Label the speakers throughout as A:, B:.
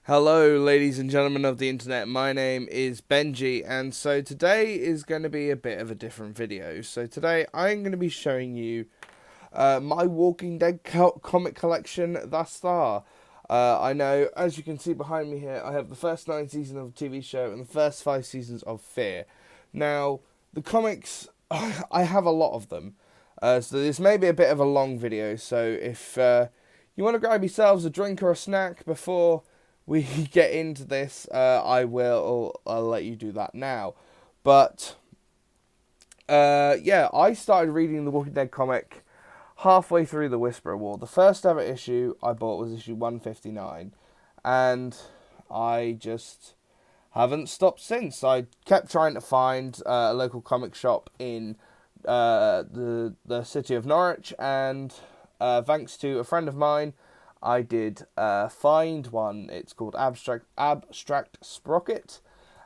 A: Hello, ladies and gentlemen of the internet. My name is Benji, and so today is going to be a bit of a different video. So today I'm going to be showing you my Walking Dead comic collection thus far. I know, as you can see behind me here, I have the first 9 seasons of the TV show and the first 5 seasons of Fear. Now, the comics, I have a lot of them. So this may be a bit of a long video, so if you want to grab yourselves a drink or a snack before we get into this, I'll let you do that now. But yeah, I started reading the Walking Dead comic halfway through the Whisperer War. The first ever issue I bought was issue 159, and I just haven't stopped since. I kept trying to find a local comic shop in the city of Norwich, and thanks to a friend of mine, I did find one. It's called Abstract Sprocket,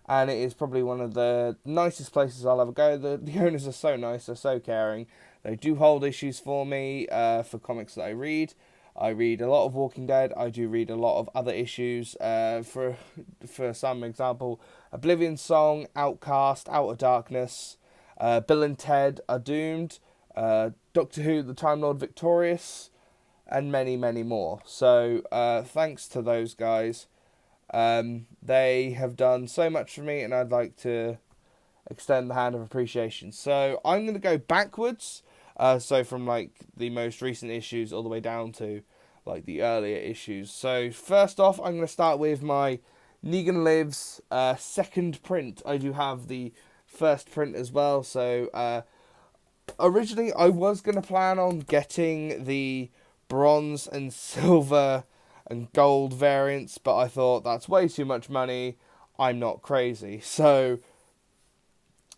A: and it is probably one of the nicest places I'll ever go. The owners are so nice, they're so caring. They do hold issues for me for comics that I read. I read a lot of Walking Dead. I do read a lot of other issues. For some example, Oblivion Song, Outcast, Out of Darkness, Bill and Ted Are Doomed, Doctor Who, The Time Lord Victorious, and many, many more. So thanks to those guys. They have done so much for me, and I'd like to extend the hand of appreciation. So I'm going to go backwards. So from like the most recent issues all the way down to like the earlier issues. So first off, I'm going to start with my Negan Lives second print. I do have the first print as well. So originally I was going to plan on getting the bronze and silver and gold variants, but I thought that's way too much money. I'm not crazy. So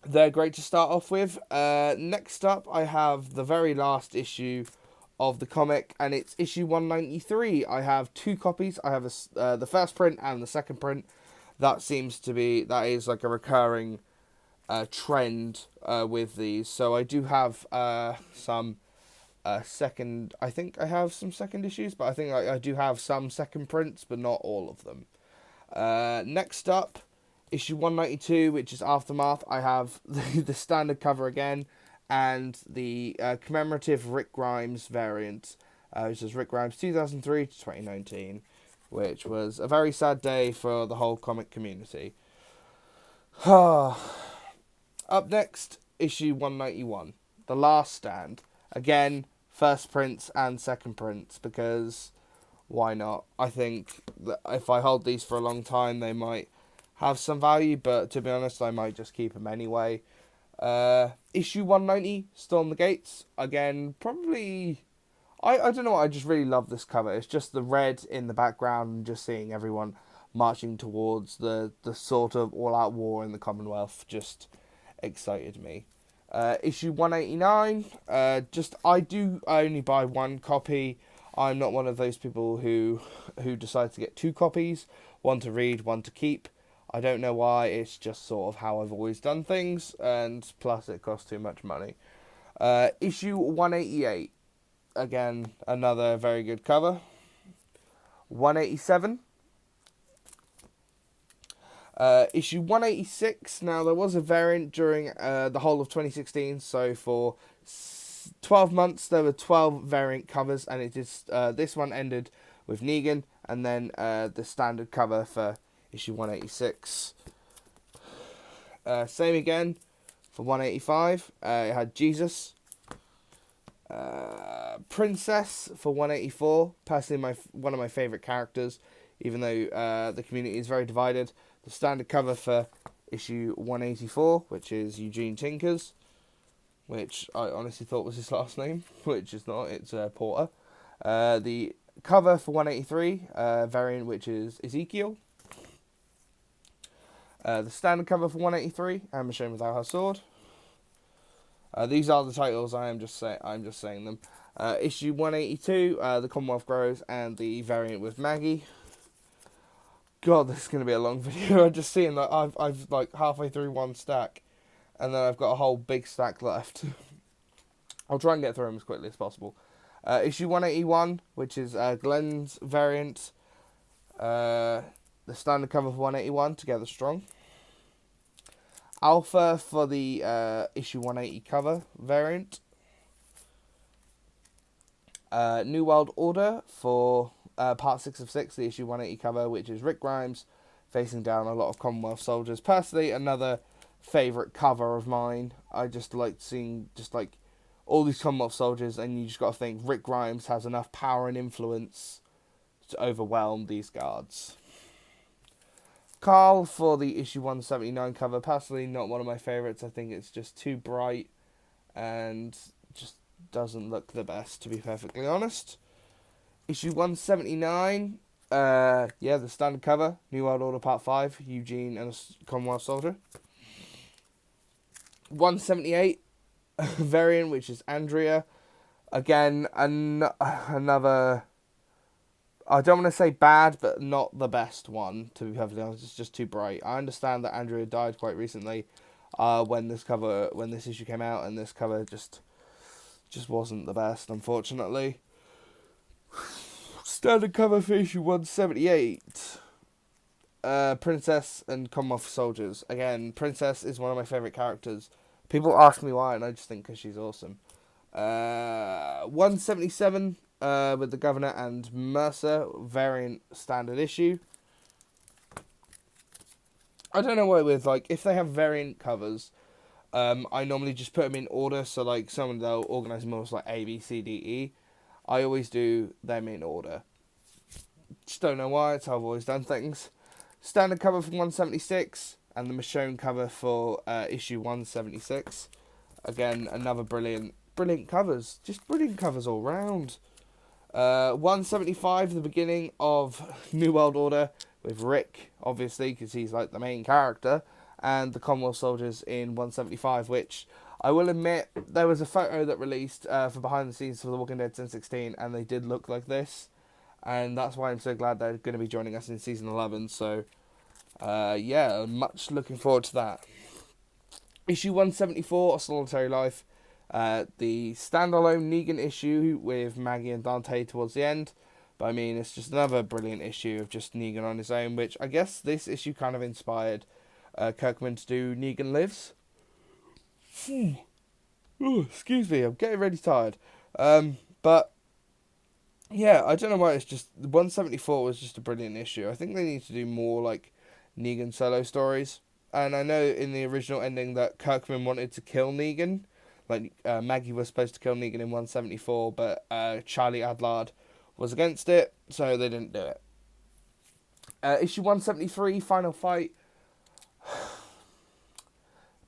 A: they're great to start off with. Next up, I have the very last issue of the comic, and it's issue 193. I have 2 copies. I have the first print and the second print. That is like a recurring trend with these. So I do have some second. I think I have some second issues, but I think I do have some second prints, but not all of them. Next up, issue 192, which is Aftermath. I have the standard cover again, and the commemorative Rick Grimes variant, which is Rick Grimes 2003 to 2019, which was a very sad day for the whole comic community. Up next, issue 191, The Last Stand. Again, first prints and second prints, because why not? I think that if I hold these for a long time, they might have some value, but to be honest, I might just keep them anyway. Issue 190, Storm the Gates. Again, probably... I don't know, I just really love this cover. It's just the red in the background and just seeing everyone marching towards the sort of all-out war in the Commonwealth just excited me. Issue 189, I do only buy 1 copy. I'm not one of those people who decide to get 2 copies, one to read, one to keep. I don't know why, it's just sort of how I've always done things, and plus it costs too much money. Issue 188, again, another very good cover. 187. Issue 186, now there was a variant during the whole of 2016, so for 12 months there were 12 variant covers, and it is this one ended with Negan, and then the standard cover for issue 186. Same again for 185. It had Jesus. Princess for 184. Personally, one of my favourite characters, even though the community is very divided. The standard cover for issue 184, which is Eugene Tinkers, which I honestly thought was his last name, which is not. It's Porter. The cover for 183 variant, which is Ezekiel. The standard cover for 183, I'm ashamed without her sword. These are the titles. I'm just saying them. Issue 182, the Commonwealth Grows, and the variant with Maggie. God, this is going to be a long video. I'm just seeing that I've like halfway through one stack, and then I've got a whole big stack left. I'll try and get through them as quickly as possible. Issue 181, which is Glenn's variant. the standard cover for 181, Together Strong. Alpha for the issue 180 cover variant. New World Order for part 6 of 6, the issue 180 cover, which is Rick Grimes facing down a lot of Commonwealth soldiers. Personally, another favourite cover of mine. I just like seeing just like all these Commonwealth soldiers, and you just got to think Rick Grimes has enough power and influence to overwhelm these guards. Carl for the issue 179 cover. Personally, not one of my favourites. I think it's just too bright and just doesn't look the best, to be perfectly honest. Issue 179, the standard cover, New World Order Part 5, Eugene and a Commonwealth soldier. 178, variant, which is Andrea. Again, another, I don't want to say bad, but not the best one, to be perfectly honest. It's just too bright. I understand that Andrea died quite recently when this issue came out, and this cover just wasn't the best, unfortunately. Standard cover for issue 178. Princess and Commonwealth soldiers. Again, Princess is one of my favourite characters. People ask me why, and I just think because she's awesome. 177 with the Governor and Mercer, variant standard issue. I don't know why with, like, if they have variant covers, I normally just put them in order, so, like, some they'll organise them as, like, A, B, C, D, E. I always do them in order. Just don't know why, it's how I've always done things. Standard cover for 176, and the Michonne cover for issue 176. Again, another brilliant covers. Just brilliant covers all round. 175, the beginning of New World Order, with Rick, obviously, because he's like the main character, and the Commonwealth soldiers in 175, which I will admit, there was a photo that released for behind the scenes for The Walking Dead Season 16, and they did look like this, and that's why I'm so glad they're going to be joining us in Season 11, so, much looking forward to that. Issue 174, A Solitary Life, the standalone Negan issue with Maggie and Dante towards the end, but I mean, it's just another brilliant issue of just Negan on his own, which I guess this issue kind of inspired Kirkman to do Negan Lives. Oh, excuse me, I'm getting really tired. But yeah, I don't know why it's just 174 was just a brilliant issue. I think they need to do more like Negan solo stories. And I know in the original ending that Kirkman wanted to kill Negan. Like Maggie was supposed to kill Negan in 174, but Charlie Adlard was against it, so they didn't do it. Issue 173, Final Fight.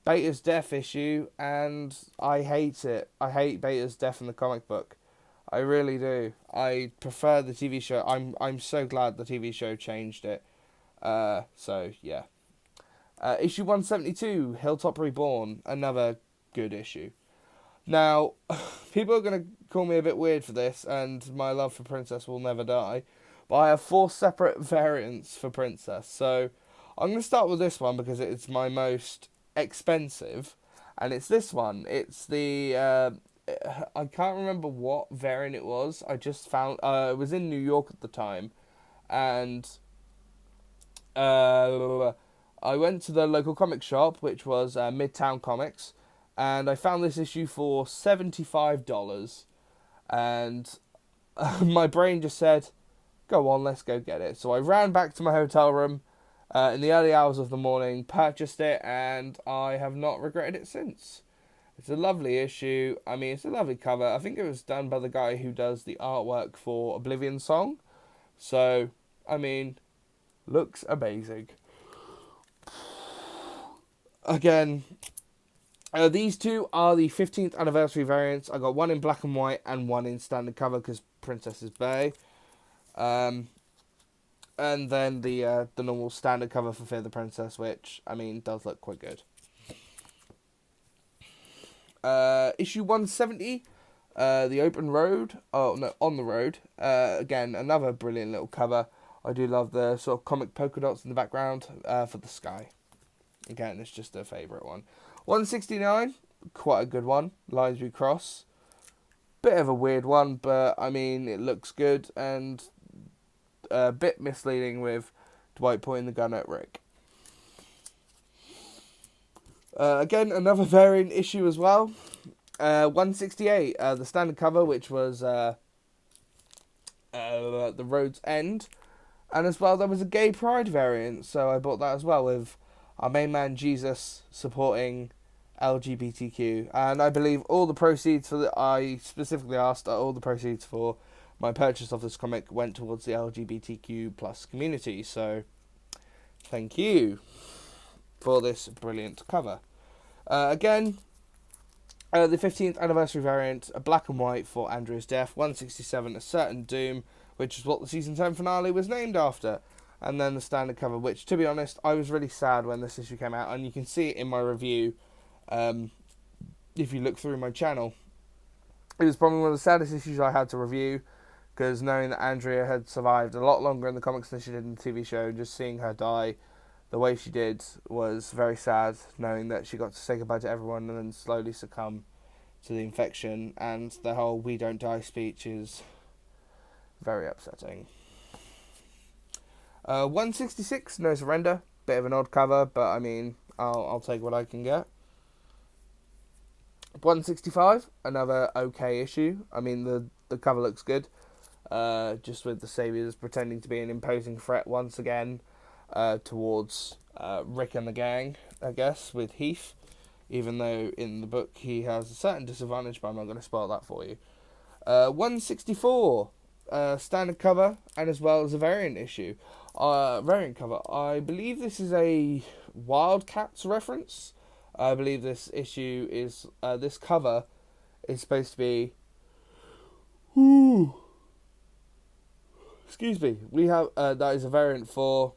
A: Beta's death issue, and I hate it. I hate Beta's death in the comic book. I really do. I prefer the TV show. I'm so glad the TV show changed it. So yeah. Issue 172, Hilltop Reborn, another good issue. Now, people are going to call me a bit weird for this, and my love for Princess will never die, but I have 4 separate variants for Princess. So I'm going to start with this one because it's my most expensive, and it's this one. It's the I can't remember what variant it was. I just found it was in New York at the time, and I went to the local comic shop, which was Midtown Comics, and I found this issue for $75, and my brain just said, go on, let's go get it. So I ran back to my hotel room in the early hours of the morning, purchased it, and I have not regretted it since. It's a lovely issue. I mean, it's a lovely cover. I think it was done by the guy who does the artwork for Oblivion Song. So, I mean, looks amazing. Again, these two are the 15th anniversary variants. I got one in black and white and one in standard cover because Princess is Bay. And then the normal standard cover for Fear the Princess, which, I mean, does look quite good. Issue 170, The Open Road. Oh, no, On the Road. Again, another brilliant little cover. I do love the sort of comic polka dots in the background for the sky. Again, it's just a favourite one. 169, quite a good one. Lines We Cross. Bit of a weird one, but, I mean, it looks good and a bit misleading with Dwight pointing the gun at Rick. Again, another variant issue as well. 168, the standard cover, which was The Road's End. And as well, there was a gay pride variant, so I bought that as well, with our main man Jesus supporting LGBTQ. And I believe all the proceeds I specifically asked, all the proceeds for my purchase of this comic went towards the LGBTQ plus community. So, thank you for this brilliant cover. Again, the 15th anniversary variant, a black and white for Andrea's death. 167, A Certain Doom, which is what the season 10 finale was named after. And then the standard cover, which, to be honest, I was really sad when this issue came out. And you can see it in my review if you look through my channel. It was probably one of the saddest issues I had to review, because knowing that Andrea had survived a lot longer in the comics than she did in the TV show, just seeing her die the way she did was very sad, knowing that she got to say goodbye to everyone and then slowly succumb to the infection, and the whole "we don't die" speech is very upsetting. 166, No Surrender. Bit of an odd cover, but I mean, I'll take what I can get. 165, another okay issue. I mean, the cover looks good. Just with the Saviors pretending to be an imposing threat once again towards Rick and the gang, I guess, with Heath. Even though in the book he has a certain disadvantage, but I'm not going to spoil that for you. 164, standard cover, and as well as a variant issue. Variant cover. I believe this is a Wildcats reference. I believe this issue is, this cover is supposed to be... Excuse me. We have, that is a variant for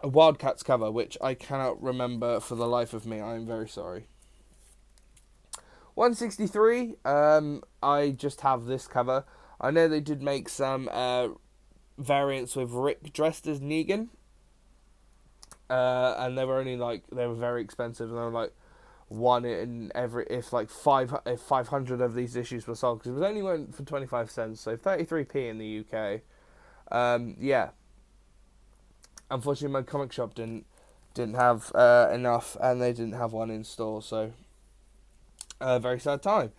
A: a Wildcats cover, which I cannot remember for the life of me. I am very sorry. 163, I just have this cover. I know they did make some variants with Rick dressed as Negan. And they were only they were very expensive, and they were like one in every, if 500 of these issues were sold, because it was only went for 25 cents, so 33p in the UK. Yeah. Unfortunately, my comic shop didn't have enough, and they didn't have one in store, so very sad time.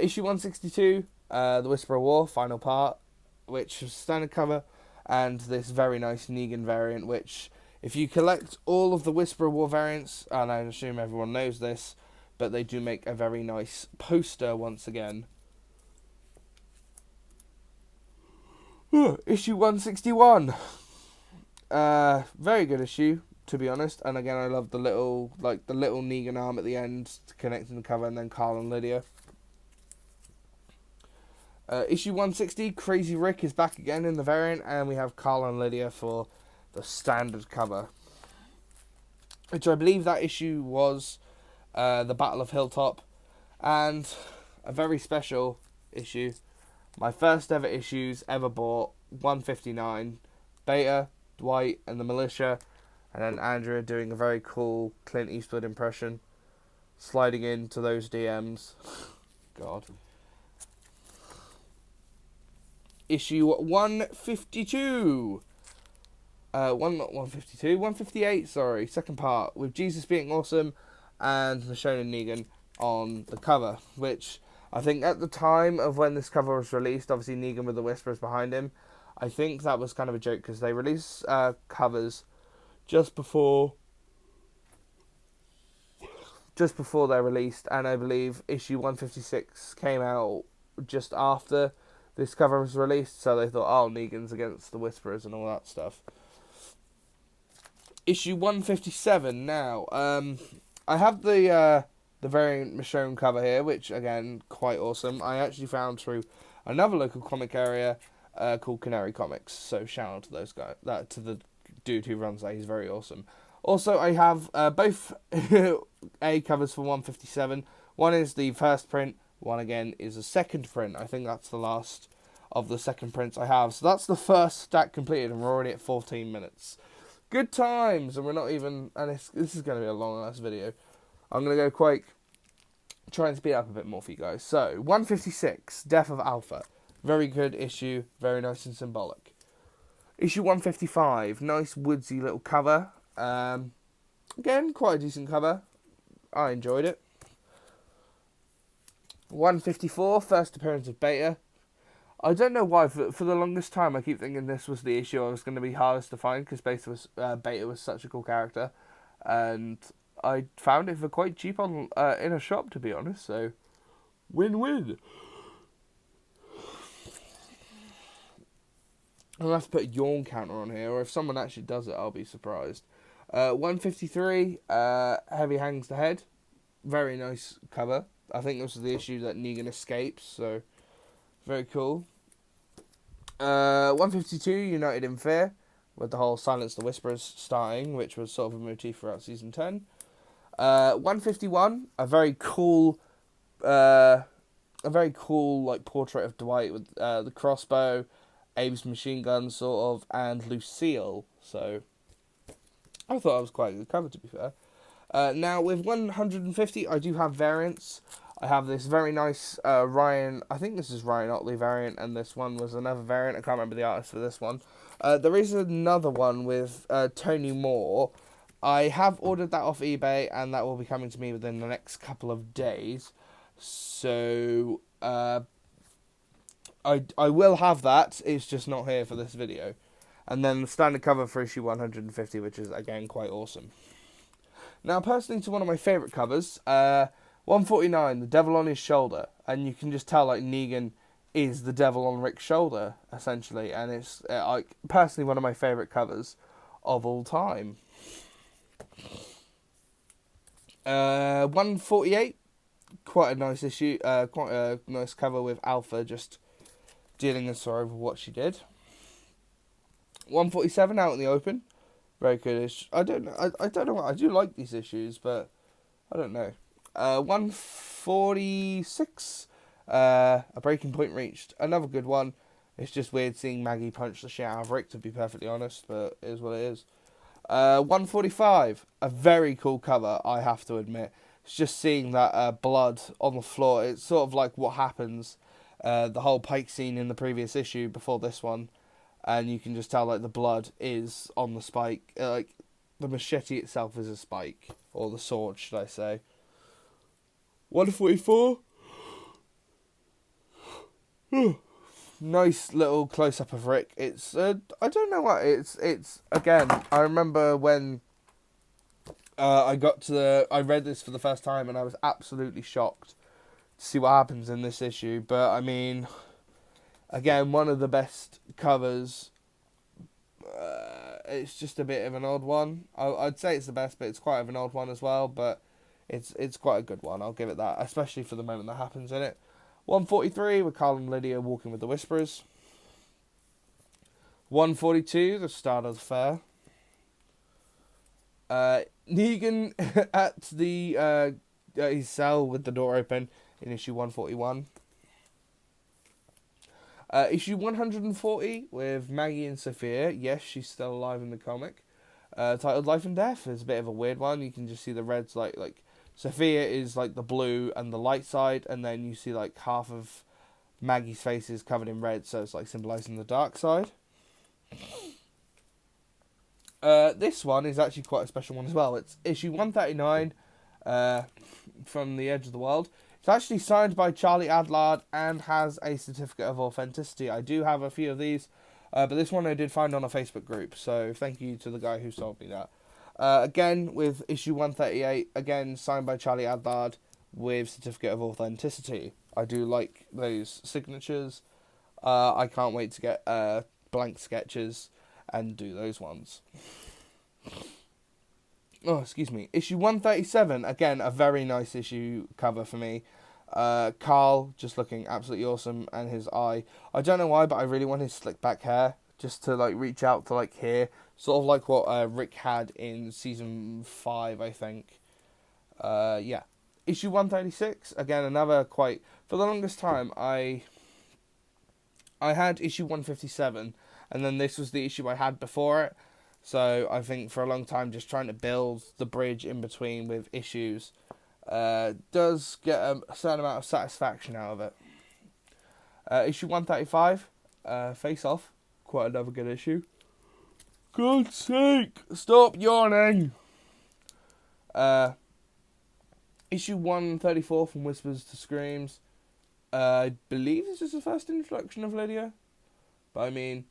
A: Issue 162, The Whisper of War, final part, which was standard cover, and this very nice Negan variant, which, if you collect all of the Whisper of War variants, and I assume everyone knows this, but they do make a very nice poster once again. Issue 161. Very good issue, to be honest. And again, I love the little Negan arm at the end connecting the cover, and then Carl and Lydia. Issue 160, Crazy Rick is back again in the variant, and we have Carl and Lydia for the standard cover, which I believe that issue was the Battle of Hilltop, and a very special issue, my first ever issues ever bought, 159, Beta, Dwight and the Militia, and then Andrea doing a very cool Clint Eastwood impression, sliding into those DMs. God. Issue 152. 158, sorry, second part, with Jesus being awesome and Michonne and Negan on the cover, which I think at the time of when this cover was released, obviously Negan with the Whispers behind him, I think that was kind of a joke, because they released covers just before they're released, and I believe issue 156 came out just after this cover was released, so they thought, oh, Negan's against the Whisperers and all that stuff. Issue 157 now. I have the variant Michonne cover here, which again, quite awesome. I actually found through another local comic area called Canary Comics. So shout out to those guys, to the dude who runs that. He's very awesome. Also, I have both A covers for 157. One is the first print. One again is a second print. I think that's the last of the second prints I have. So that's the first stack completed, and we're already at 14 minutes. Good times, and we're not even, and this is going to be a long ass video. I'm going to go quick, try and speed up a bit more for you guys. So, 156, Death of Alpha. Very good issue, very nice and symbolic. Issue 155, nice woodsy little cover. Again, quite a decent cover. I enjoyed it. 154, first appearance of Beta. I don't know why, for the longest time I keep thinking this was the issue I was going to be hardest to find, because Beta was such a cool character. And I found it for quite cheap on in a shop, to be honest, so win-win. I'll have to put a yawn counter on here, or if someone actually does it, I'll be surprised. 153, Heavy Hangs the Head. Very nice cover. I think this was the issue that Negan escapes, so very cool. 152, United in Fear, with the whole Silence the Whisperers starting, which was sort of a motif throughout Season 10. 151, a very cool like portrait of Dwight with the crossbow, Abe's machine gun, sort of, and Lucille. So I thought it was quite a good cover, to be fair. Now, with 150, I do have variants. I have this very nice Ryan, I think this is Ryan Otley variant, and this one was another variant. I can't remember the artist for this one. There is another one with Tony Moore. I have ordered that off eBay, and that will be coming to me within the next couple of days. So, I will have that, it's just not here for this video. And then the standard cover for issue 150, which is, again, quite awesome. Now, personally, to one of my favourite covers, 149, The Devil on His Shoulder. And you can just tell, like, Negan is the devil on Rick's shoulder, essentially. And it's, like, personally, one of my favourite covers of all time. 148, quite a nice issue, quite a nice cover with Alpha just dealing a story with what she did. 147, Out in the Open, very good issue. I don't know, I do like these issues, but I don't know. 146, A Breaking Point Reached, another good one. It's just weird seeing Maggie punch the shit out of Rick, to be perfectly honest, but it is what it is. 145, a very cool cover, I have to admit. It's just seeing that blood on the floor. It's sort of like what happens, the whole Pike scene in the previous issue before this one. And you can just tell, like, the blood is on the spike. Like, the machete itself is a spike. Or the sword, should I say. 144. Nice little close-up of Rick. It's, I don't know what, it's again, I remember when I read this for the first time, and I was absolutely shocked to see what happens in this issue. But, I mean, again, one of the best covers. It's just a bit of an odd one. I'd say it's the best, but it's quite of an odd one as well. But it's quite a good one. I'll give it that, especially for the moment that happens in it. 143 with Carl and Lydia walking with the Whisperers. 142, the start of the fair. Negan at the his cell with the door open in issue 141. Issue 140 with Maggie and Sophia. Yes, she's still alive in the comic. Titled Life and Death. It's a bit of a weird one. You can just see the reds, like Sophia is like the blue and the light side, and then you see like half of Maggie's face is covered in red, so it's like symbolizing the dark side. This one is actually quite a special one as well. It's issue 139 from The Edge of the World. It's actually signed by Charlie Adlard and has a certificate of authenticity. I do have a few of these, but this one I did find on a Facebook group, so thank you to the guy who sold me that. Again, with issue 138, again signed by Charlie Adlard with certificate of authenticity. I do like those signatures. I can't wait to get blank sketches and do those ones. Oh, excuse me. Issue 137, again, a very nice issue cover for me. Carl just looking absolutely awesome, and his eye. I don't know why, but I really want his slick back hair, just to like reach out to like here. Sort of like what Rick had in season 5, I think. Yeah. Issue 136, again, another quite... For the longest time, I had issue 157, and then this was the issue I had before it. So I think for a long time, just trying to build the bridge in between with issues does get a certain amount of satisfaction out of it. Issue 135, Face Off, quite another good issue. God's sake, stop yawning. Issue 134 from Whispers to Screams. I believe this is the first introduction of Lydia. But I mean,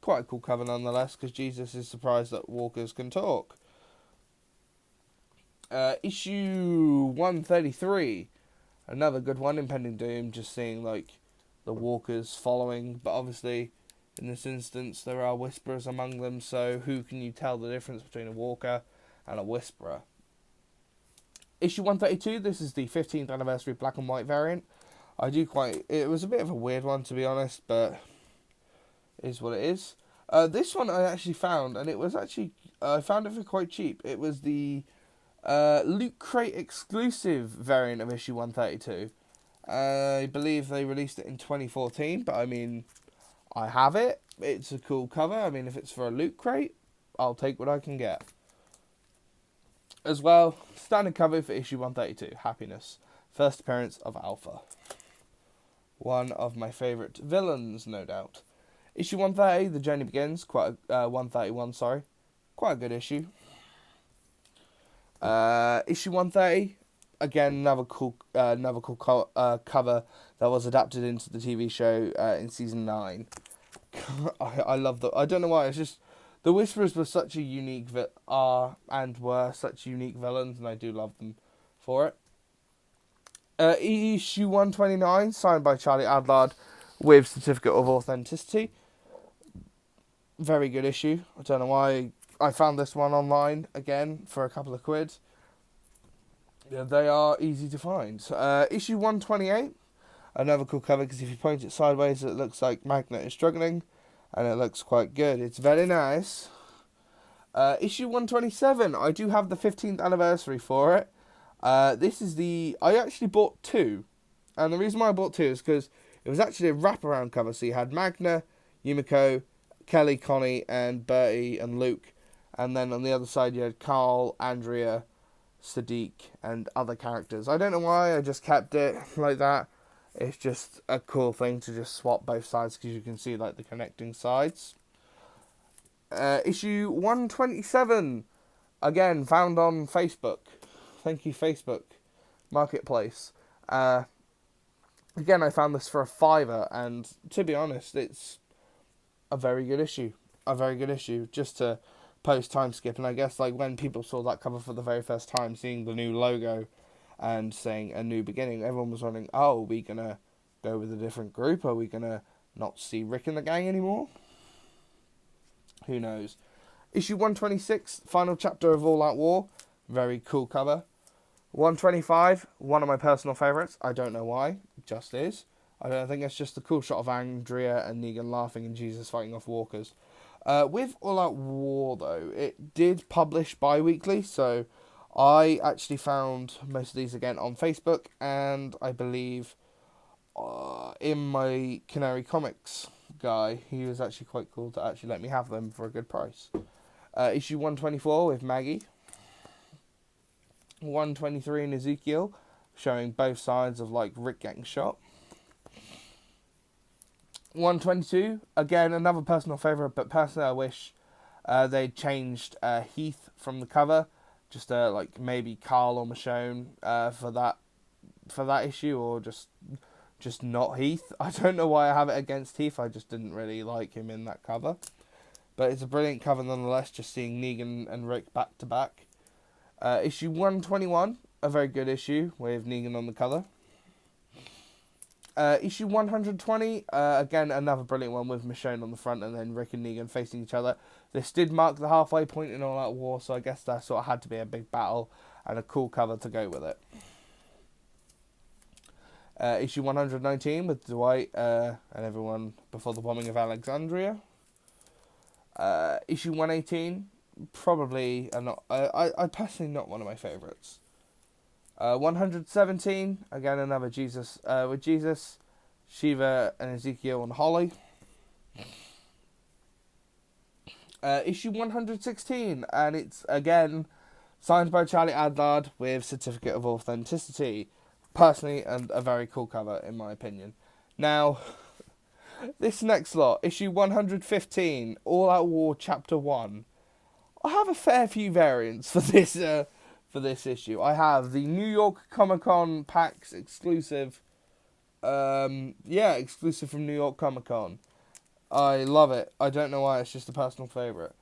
A: quite a cool cover nonetheless, because Jesus is surprised that walkers can talk. Issue 133. Another good one, Impending Doom, just seeing like the walkers following. But obviously, in this instance, there are whisperers among them, so who can you tell the difference between a walker and a whisperer? Issue 132, this is the 15th anniversary black and white variant. It was a bit of a weird one, to be honest, but it is what it is. This one I actually found, and I found it for quite cheap. It was the Loot Crate exclusive variant of issue 132. I believe they released it in 2014, but I mean, I have it. It's a cool cover. I mean, if it's for a Loot Crate, I'll take what I can get. As well, standard cover for issue 132, Happiness. First appearance of Alpha. One of my favourite villains, no doubt. Issue 130, The Journey Begins. 131, sorry. Quite a good issue. Issue 130, again, another cool cover that was adapted into the TV show in season 9. I love that. I don't know why, it's just the Whisperers were such a unique were such unique villains, and I do love them for it. Issue 129, signed by Charlie Adlard with certificate of authenticity. Very good issue. I don't know why I found this one online again for a couple of quid. Yeah, they are easy to find. Issue 128, another cool cover because if you point it sideways, it looks like Magnet is struggling, and it looks quite good. It's very nice. Issue 127, I do have the 15th anniversary for it. I actually bought 2, and the reason why I bought 2 is because it was actually a wraparound cover, so you had Magna, Yumiko, Kelly, Connie, and Bertie, and Luke, and then on the other side you had Carl, Andrea, Sadiq, and other characters. I don't know why, I just kept it like that. It's just a cool thing to just swap both sides, because you can see like the connecting sides. Issue 127, again, found on Facebook. Thank you, Facebook Marketplace. Again, I found this for a £5, and to be honest, it's a very good issue. Just to post time skip, and I guess like when people saw that cover for the very first time, seeing the new logo and saying a new beginning, everyone was wondering, oh, are we gonna go with a different group? Are we gonna not see Rick and the gang anymore? Who knows? Issue 126, final chapter of All Out War. Very cool cover. 125, one of my personal favourites. I don't know why, it just is. I don't think it's just a cool shot of Andrea and Negan laughing and Jesus fighting off walkers. With All Out War, though, it did publish bi-weekly, so I actually found most of these again on Facebook, and I believe in my Canary Comics guy, he was actually quite cool to actually let me have them for a good price. Issue 124 with Maggie. 123 in Ezekiel, showing both sides of like Rick getting shot. 122, again, another personal favourite, but personally I wish they'd changed Heath from the cover, just like maybe Carl or Michonne for that issue, or just not Heath. I don't know why I have it against Heath, I just didn't really like him in that cover. But it's a brilliant cover nonetheless, just seeing Negan and Rick back to back. Issue 121, a very good issue with Negan on the cover. Issue 120, again, another brilliant one with Michonne on the front and then Rick and Negan facing each other. This did mark the halfway point in All Out War, so I guess that sort of had to be a big battle and a cool cover to go with it. Issue 119 with Dwight and everyone before the bombing of Alexandria. Issue 118, probably I personally not one of my favourites. 117, again another Jesus with Jesus, Shiva and Ezekiel and Holly. Issue 116, and it's again signed by Charlie Adlard with certificate of authenticity. Personally, and a very cool cover in my opinion. Now, This next lot, issue 115, All Out War Chapter 1. I have a fair few variants for this issue. I have the New York Comic Con packs exclusive. Exclusive from New York Comic Con. I love it. I don't know why, it's just a personal favourite.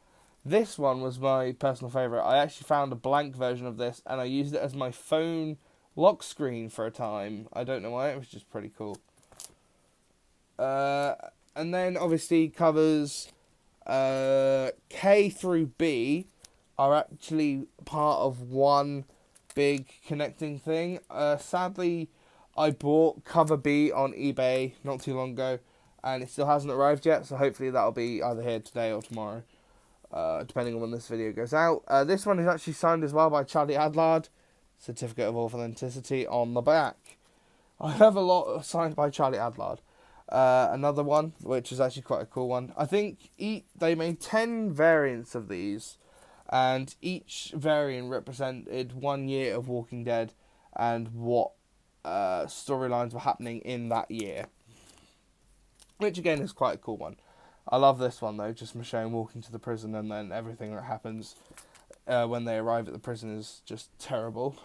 A: This one was my personal favourite. I actually found a blank version of this and I used it as my phone lock screen for a time. I don't know why, it was just pretty cool. And then obviously covers K through B are actually part of one big connecting thing. Sadly, I bought cover B on eBay not too long ago, and it still hasn't arrived yet, so hopefully that'll be either here today or tomorrow, depending on when this video goes out. This one is actually signed as well by Charlie Adlard, Certificate of Authenticity on the back. I have a lot signed by Charlie Adlard. Another one, which is actually quite a cool one. I think they made 10 variants of these, and each variant represented 1 year of Walking Dead and what storylines were happening in that year. Which again is quite a cool one. I love this one though, just Michonne walking to the prison and then everything that happens when they arrive at the prison is just terrible.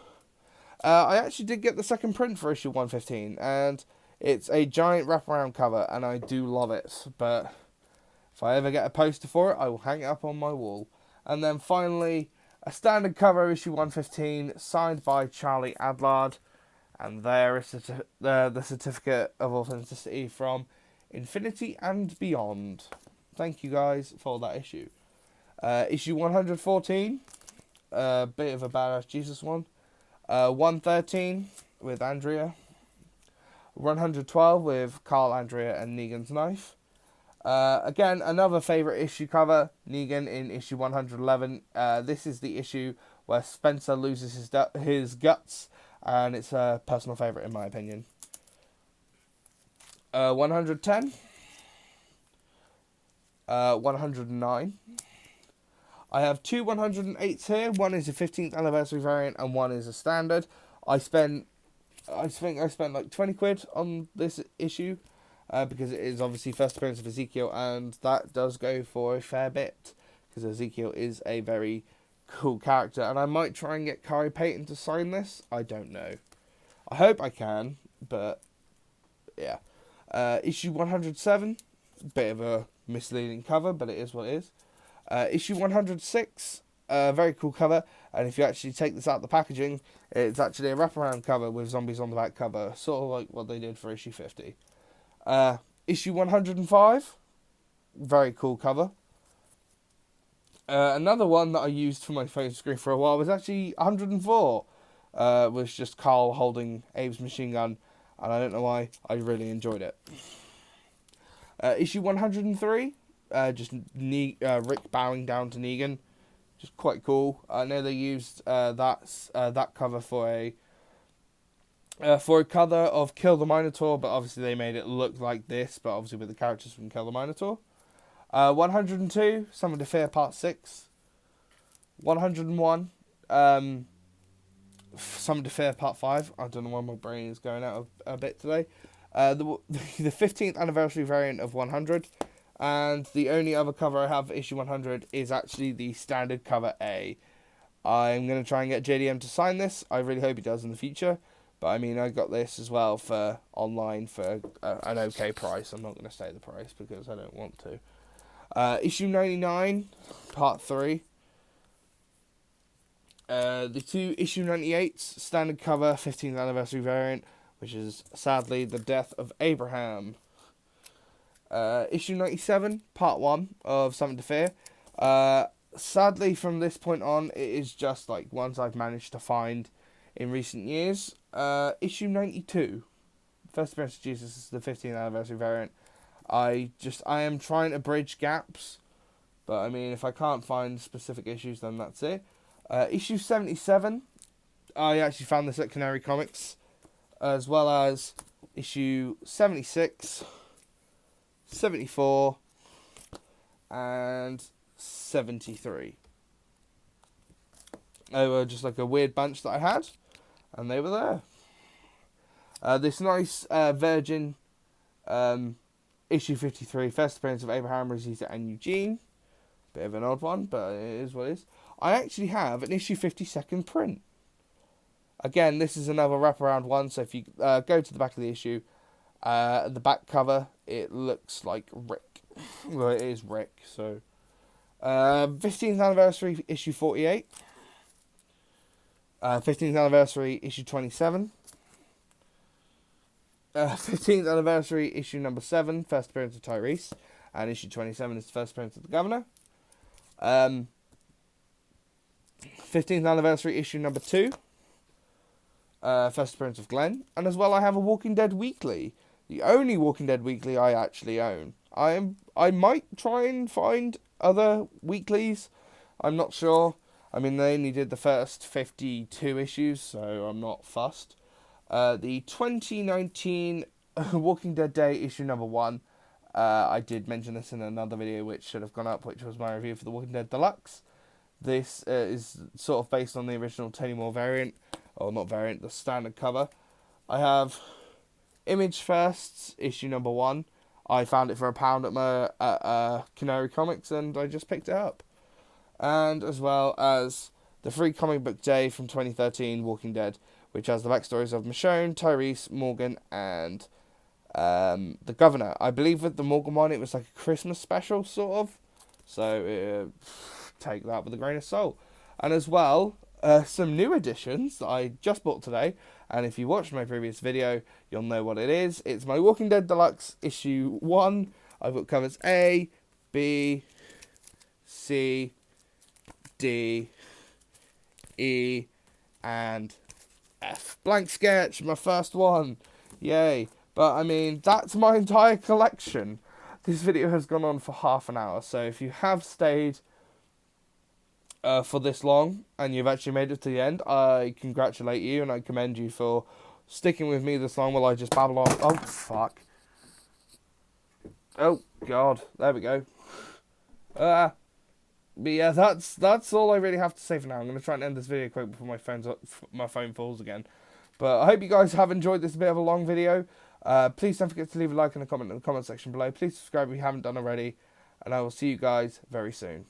A: I actually did get the second print for issue 115, and it's a giant wraparound cover, and I do love it. But if I ever get a poster for it, I will hang it up on my wall. And then finally, a standard cover, issue 115, signed by Charlie Adlard. And there is the Certificate of Authenticity from Infinity and Beyond. Thank you guys for that issue. Issue 114, a bit of a badass Jesus one. 113 with Andrea. 112 with Carl, Andrea, and Negan's knife. Again, another favourite issue cover, Negan in issue 111. This is the issue where Spencer loses his guts, and it's a personal favourite in my opinion. 110. 109. I have two 108s here. One is a 15th anniversary variant, and one is a standard. I think I spent like 20 quid on this issue, because it is obviously first appearance of Ezekiel, and that does go for a fair bit, because Ezekiel is a very cool character, and I might try and get Khary Payton to sign this. I don't know. I hope I can, but yeah. Issue 107, bit of a misleading cover, but it is what it is. Issue 106, very cool cover, and if you actually take this out of the packaging, it's actually a wraparound cover with zombies on the back cover, sort of like what they did for issue 50. Issue 105, very cool cover. Another one that I used for my phone screen for a while was actually 104, was just Carl holding Abe's machine gun, and I don't know why, I really enjoyed it. Issue 103, just Rick bowing down to Negan, just quite cool. I know they used that cover for a cover of Kill the Minotaur, but obviously they made it look like this, but obviously with the characters from Kill the Minotaur. 102, Summon to Fear Part 6. 101, Summon to Fear Part 5. I don't know why my brain is going out a bit today. The 15th anniversary variant of 100. And the only other cover I have for issue 100 is actually the standard cover A. I'm going to try and get JDM to sign this. I really hope he does in the future. But I mean, I got this as well for online for an okay price. I'm not going to say the price because I don't want to. Issue 99, Part 3. The two issue 98s, standard cover, 15th anniversary variant, which is sadly the death of Abraham. Issue 97, Part 1 of Summon to Fear. Sadly, from this point on, it is just like ones I've managed to find in recent years. Issue 92, First Appearance of Jesus, is the 15th anniversary variant. I am trying to bridge gaps, but I mean, if I can't find specific issues, then that's it. Issue 77, I actually found this at Canary Comics, as well as issue 76, 74, and 73. They were just like a weird bunch that I had, and they were there. This nice Virgin issue 53, first appearance of Abraham, Rosita, and Eugene. Bit of an odd one, but it is what it is. I actually have an issue 52nd print. Again, this is another wraparound one, so if you go to the back of the issue, the back cover, it looks like Rick. Well, it is Rick, so... 15th anniversary, issue 48. 15th anniversary, issue 27. 15th anniversary, issue number 7, first appearance of Tyrese. And issue 27 is the first appearance of the Governor. 15th anniversary, issue number 2. First appearance of Glenn. And as well, I have a Walking Dead Weekly. The only Walking Dead Weekly I actually own. I might try and find other weeklies. I'm not sure. I mean, they only did the first 52 issues, so I'm not fussed. The 2019 Walking Dead Day issue number 1. I did mention this in another video which should have gone up, which was my review for the Walking Dead Deluxe. This is sort of based on the original Tony Moore variant, or not variant, the standard cover. I have Image Firsts issue number 1. I found it for £1 at Canary Comics, and I just picked it up. And as well as the Free Comic Book Day from 2013, Walking Dead, which has the backstories of Michonne, Tyrese, Morgan, and the Governor. I believe with the Morgan one, it was like a Christmas special, sort of. So take that with a grain of salt. And as well, some new editions that I just bought today. And if you watched my previous video, you'll know what it is. It's my Walking Dead Deluxe issue 1. I've got covers A, B, C, D, E, and F. Blank sketch, my first one. Yay. But, I mean, that's my entire collection. This video has gone on for half an hour, so if you have stayed for this long, and you've actually made it to the end, I congratulate you, and I commend you for sticking with me this long while I just babble on. Oh, fuck. Oh, God. There we go. But yeah, that's all I really have to say for now. I'm going to try and end this video quick before my phone falls again. But I hope you guys have enjoyed this bit of a long video. Please don't forget to leave a like and a comment in the comment section below. Please subscribe if you haven't done already. And I will see you guys very soon.